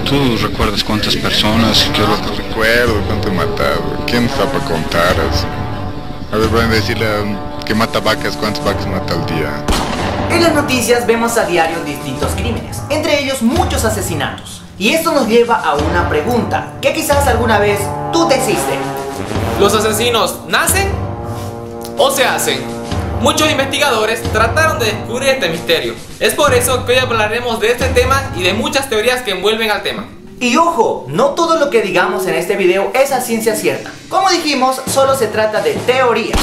¿Tú recuerdas cuántas personas? Yo no recuerdo cuánto he matado. ¿Quién está para contar eso? A ver, pueden decirle que mata vacas, ¿cuántas vacas mata al día? En las noticias vemos a diario distintos crímenes, entre ellos muchos asesinatos. Y esto nos lleva a una pregunta que quizás alguna vez tú te hiciste. ¿Los asesinos nacen o se hacen? Muchos investigadores trataron de descubrir este misterio. Es por eso que hoy hablaremos de este tema y de muchas teorías que envuelven al tema. Y ojo, no todo lo que digamos en este video es a ciencia cierta. Como dijimos, solo se trata de teorías.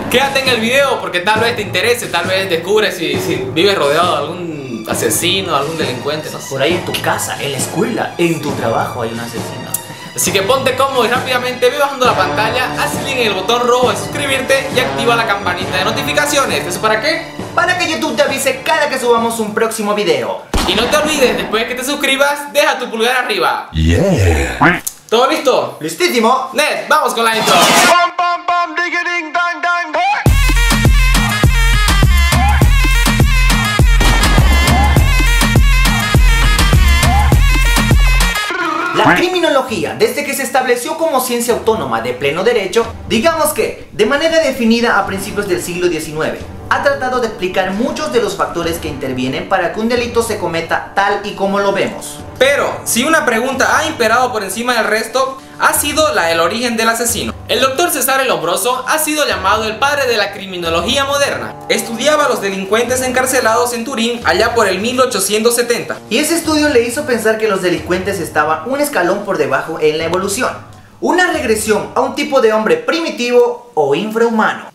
Quédate en el video porque tal vez te interese, tal vez descubres si vives rodeado de algún asesino, algún delincuente, no sé. Por ahí en tu casa, en la escuela, en tu trabajo hay un asesino. Así que ponte cómodo y rápidamente ve bajando la pantalla, haz clic en el botón rojo de suscribirte y activa la campanita de notificaciones. ¿Eso para qué? Para que YouTube te avise cada que subamos un próximo video. Y no te olvides, después de que te suscribas, deja tu pulgar arriba. Yeah. ¿Todo listo? ¿Listísimo? Ned, vamos con la intro. La criminología, desde que se estableció como ciencia autónoma de pleno derecho, digamos que, de manera definida a principios del siglo XIX, ha tratado de explicar muchos de los factores que intervienen para que un delito se cometa tal y como lo vemos. Pero, si una pregunta ha imperado por encima del resto, ha sido la del origen del asesino. El doctor Cesare Lombroso ha sido llamado el padre de la criminología moderna. Estudiaba a los delincuentes encarcelados en Turín allá por el 1870. Y ese estudio le hizo pensar que los delincuentes estaban un escalón por debajo en la evolución. Una regresión a un tipo de hombre primitivo o infrahumano.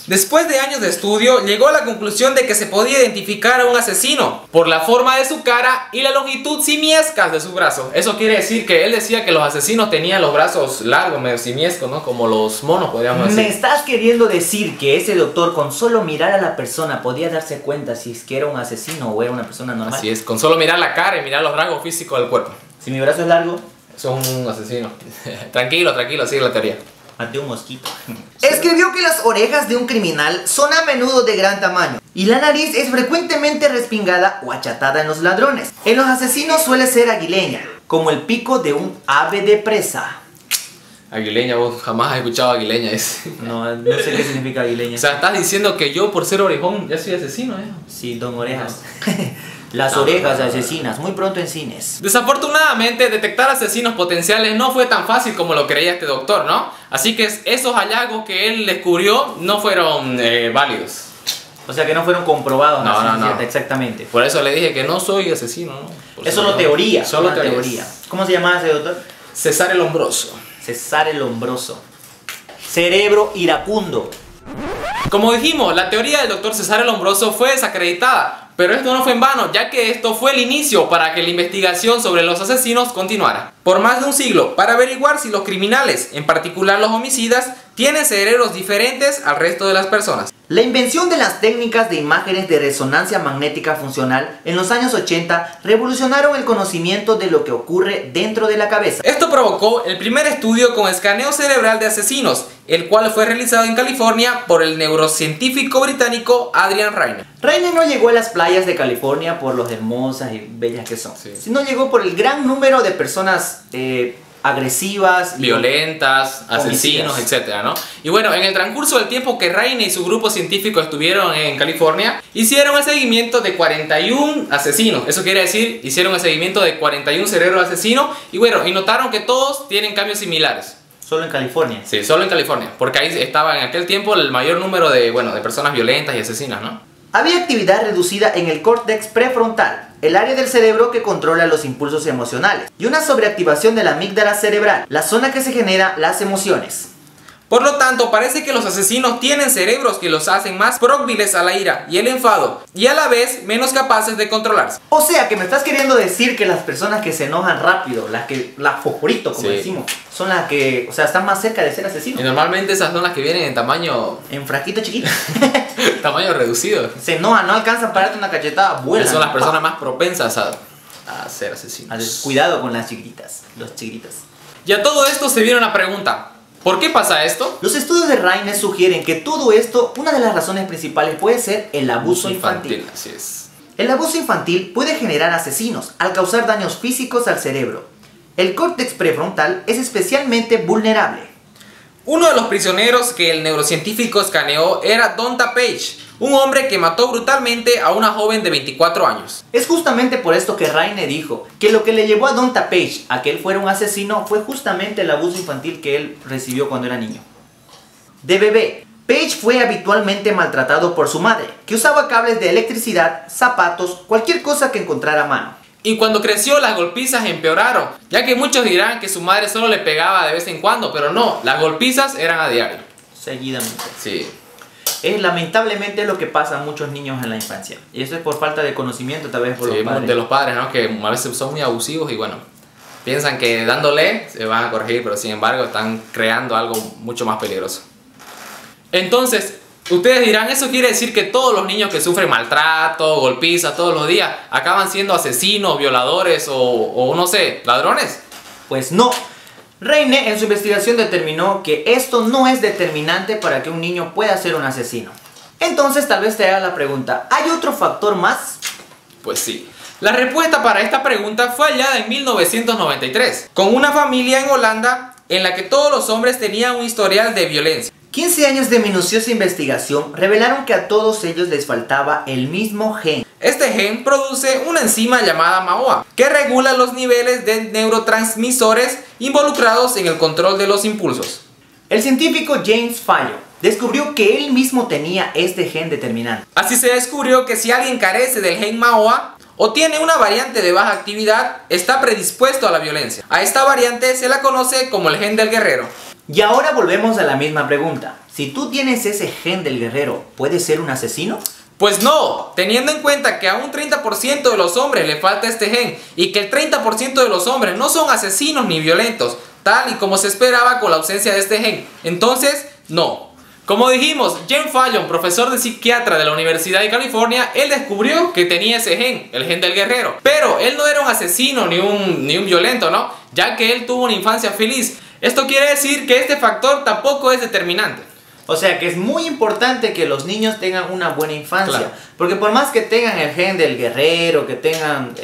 Después de años de estudio, llegó a la conclusión de que se podía identificar a un asesino por la forma de su cara y la longitud simiescas de su brazo. Eso quiere decir que él decía que los asesinos tenían los brazos largos, medio simiescos, ¿no? Como los monos, podríamos decir. ¿Me estás queriendo decir que ese doctor con solo mirar a la persona podía darse cuenta si es que era un asesino o era una persona normal? Así es, con solo mirar la cara y mirar los rasgos físicos del cuerpo. Si mi brazo es largo, Eso es un asesino. Tranquilo, sigue la teoría. maté un mosquito. Escribió que las orejas de un criminal son a menudo de gran tamaño y la nariz es frecuentemente respingada o achatada en los ladrones. En los asesinos suele ser aguileña, como el pico de un ave de presa. Aguileña, vos jamás has escuchado aguileña No sé qué significa aguileña. O sea, estás diciendo que yo por ser orejón ya soy asesino, Sí, don Orejas. Las orejas asesinas, muy pronto en cines. Desafortunadamente, detectar asesinos potenciales no fue tan fácil como lo creía este doctor, ¿no? Así que esos hallazgos que él descubrió no fueron válidos. O sea que no fueron comprobados. No. Exactamente. Por eso le dije que no soy asesino, ¿no? Es solo teoría. Solo teoría. ¿Cómo se llamaba ese doctor? Cesare Lombroso. Cesare Lombroso. Cerebro iracundo. Como dijimos, la teoría del doctor Cesare Lombroso fue desacreditada. Pero esto no fue en vano, ya que esto fue el inicio para que la investigación sobre los asesinos continuara. Por más de un siglo, para averiguar si los criminales, en particular los homicidas, tienen cerebros diferentes al resto de las personas. La invención de las técnicas de imágenes de resonancia magnética funcional en los años 80 revolucionaron el conocimiento de lo que ocurre dentro de la cabeza. Esto provocó el primer estudio con escaneo cerebral de asesinos, el cual fue realizado en California por el neurocientífico británico Adrian Rainer. Rainer no llegó a las playas de California por lo hermosas y bellas que son, sino llegó por el gran número de personas agresivas, violentas, asesinos, etcétera, ¿no? Y bueno, en el transcurso del tiempo que Rainer y su grupo científico estuvieron en California, hicieron el seguimiento de 41 asesinos. Eso quiere decir, hicieron el seguimiento de 41 cerebros asesinos y bueno, y notaron que todos tienen cambios similares. ¿Solo en California? Sí, solo en California, porque ahí estaba en aquel tiempo el mayor número de personas violentas y asesinas, ¿no? Había actividad reducida en el córtex prefrontal, el área del cerebro que controla los impulsos emocionales, y una sobreactivación de la amígdala cerebral, la zona que se genera las emociones. Por lo tanto, parece que los asesinos tienen cerebros que los hacen más proclives a la ira y el enfado, y a la vez menos capaces de controlarse. O sea, que me estás queriendo decir que las personas que se enojan rápido, las fosforitos, como decimos, son las que, o sea, están más cerca de ser asesinos. Y normalmente esas son las que vienen en tamaño... En frasquito chiquito. Tamaño reducido. Se enojan, no alcanzan para darte una cachetada, vuelan. Son las personas más propensas a ser asesinos. Cuidado con las chiquititas, los chiquititas. Y a todo esto se viene una pregunta. ¿Por qué pasa esto? Los estudios de Rainer sugieren que todo esto, una de las razones principales puede ser el abuso infantil. Así es. El abuso infantil puede generar asesinos al causar daños físicos al cerebro. El córtex prefrontal es especialmente vulnerable. Uno de los prisioneros que el neurocientífico escaneó era Donta Page, un hombre que mató brutalmente a una joven de 24 años. Es justamente por esto que Raine dijo que lo que le llevó a Donta Page a que él fuera un asesino fue justamente el abuso infantil que él recibió cuando era niño. De bebé, Page fue habitualmente maltratado por su madre, que usaba cables de electricidad, zapatos, cualquier cosa que encontrara a mano. Y cuando creció las golpizas empeoraron, ya que muchos dirán que su madre solo le pegaba de vez en cuando, pero no, las golpizas eran a diario. Seguidamente. Sí. Es lamentablemente lo que pasa a muchos niños en la infancia. Y eso es por falta de conocimiento, tal vez por los padres. De los padres, ¿no? Que a veces son muy abusivos y bueno, piensan que dándole se van a corregir, pero sin embargo están creando algo mucho más peligroso. Entonces, ustedes dirán, ¿eso quiere decir que todos los niños que sufren maltrato, golpizas todos los días acaban siendo asesinos, violadores o no sé, ladrones? Pues no. Raine en su investigación determinó que esto no es determinante para que un niño pueda ser un asesino. Entonces tal vez te haga la pregunta, ¿hay otro factor más? Pues sí. La respuesta para esta pregunta fue hallada en 1993, con una familia en Holanda en la que todos los hombres tenían un historial de violencia. 15 años de minuciosa investigación revelaron que a todos ellos les faltaba el mismo gen. Este gen produce una enzima llamada MAOA, que regula los niveles de neurotransmisores involucrados en el control de los impulsos. El científico James Fallow descubrió que él mismo tenía este gen determinante. Así se descubrió que si alguien carece del gen MAOA o tiene una variante de baja actividad, está predispuesto a la violencia. A esta variante se la conoce como el gen del guerrero. Y ahora volvemos a la misma pregunta. Si tú tienes ese gen del guerrero, ¿puedes ser un asesino? Pues no, teniendo en cuenta que a un 30% de los hombres le falta este gen y que el 30% de los hombres no son asesinos ni violentos, tal y como se esperaba con la ausencia de este gen. Entonces, no. Como dijimos, James Fallow, profesor de psiquiatra de la Universidad de California, él descubrió que tenía ese gen, el gen del guerrero. Pero él no era un asesino ni un violento, ¿no? Ya que él tuvo una infancia feliz. Esto quiere decir que este factor tampoco es determinante. O sea que es muy importante que los niños tengan una buena infancia. Claro. Porque por más que tengan el gen del guerrero, que tengan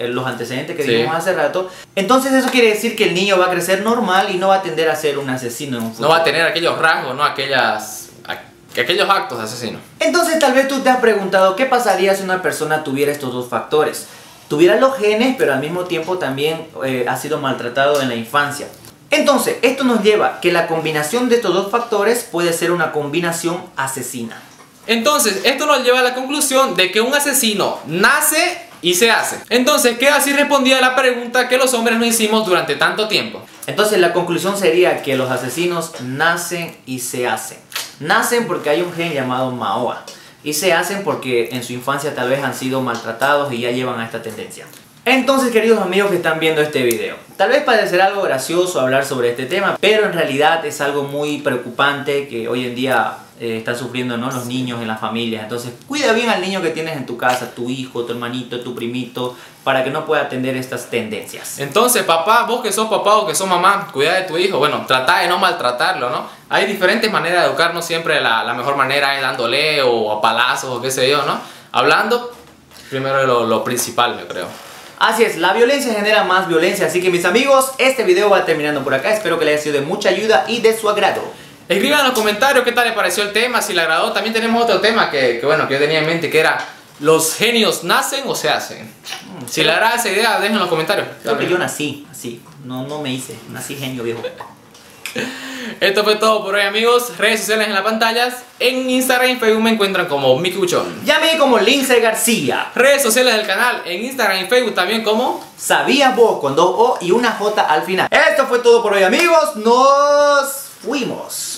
los antecedentes que dijimos hace rato, entonces eso quiere decir que el niño va a crecer normal y no va a tender a ser un asesino en un futuro. No va a tener aquellos rasgos, ¿no? Aquellos actos de asesino. Entonces tal vez tú te has preguntado qué pasaría si una persona tuviera estos dos factores. Tuviera los genes, pero al mismo tiempo también ha sido maltratado en la infancia. Entonces, esto nos lleva a que la combinación de estos dos factores puede ser una combinación asesina. Entonces, esto nos lleva a la conclusión de que un asesino nace y se hace. Entonces, queda así respondida la pregunta que los hombres nos hicimos durante tanto tiempo. Entonces, la conclusión sería que los asesinos nacen y se hacen. Nacen porque hay un gen llamado MAOA. Y se hacen porque en su infancia tal vez han sido maltratados y ya llevan a esta tendencia. Entonces, queridos amigos que están viendo este video, tal vez parecerá algo gracioso hablar sobre este tema, pero en realidad es algo muy preocupante que hoy en día están sufriendo, ¿no?, los niños en las familias. Entonces, cuida bien al niño que tienes en tu casa, tu hijo, tu hermanito, tu primito, para que no pueda atender estas tendencias. Entonces, papá, vos que sos papá o que sos mamá, cuida de tu hijo. Bueno, trata de no maltratarlo, ¿no? Hay diferentes maneras de educarnos, siempre la mejor manera es dándole o a palazos o qué sé yo, ¿no? Hablando, primero lo principal, yo creo. Así es, la violencia genera más violencia, así que mis amigos, este video va terminando por acá. Espero que les haya sido de mucha ayuda y de su agrado. Escriban en los comentarios qué tal les pareció el tema, si le agradó. También tenemos otro tema que yo tenía en mente, que era: ¿los genios nacen o se hacen? Si le agrada esa idea, dejen en los comentarios. Creo que yo nací así, no me hice, nací genio, viejo. Esto fue todo por hoy, amigos. Redes sociales en las pantallas. En Instagram y Facebook me encuentran como Mickey Buchón. Llámeme como Lince García. Redes sociales del canal en Instagram y Facebook también como Sabías Vos, con 2 O y una J al final. Esto fue todo por hoy, amigos. Nos fuimos.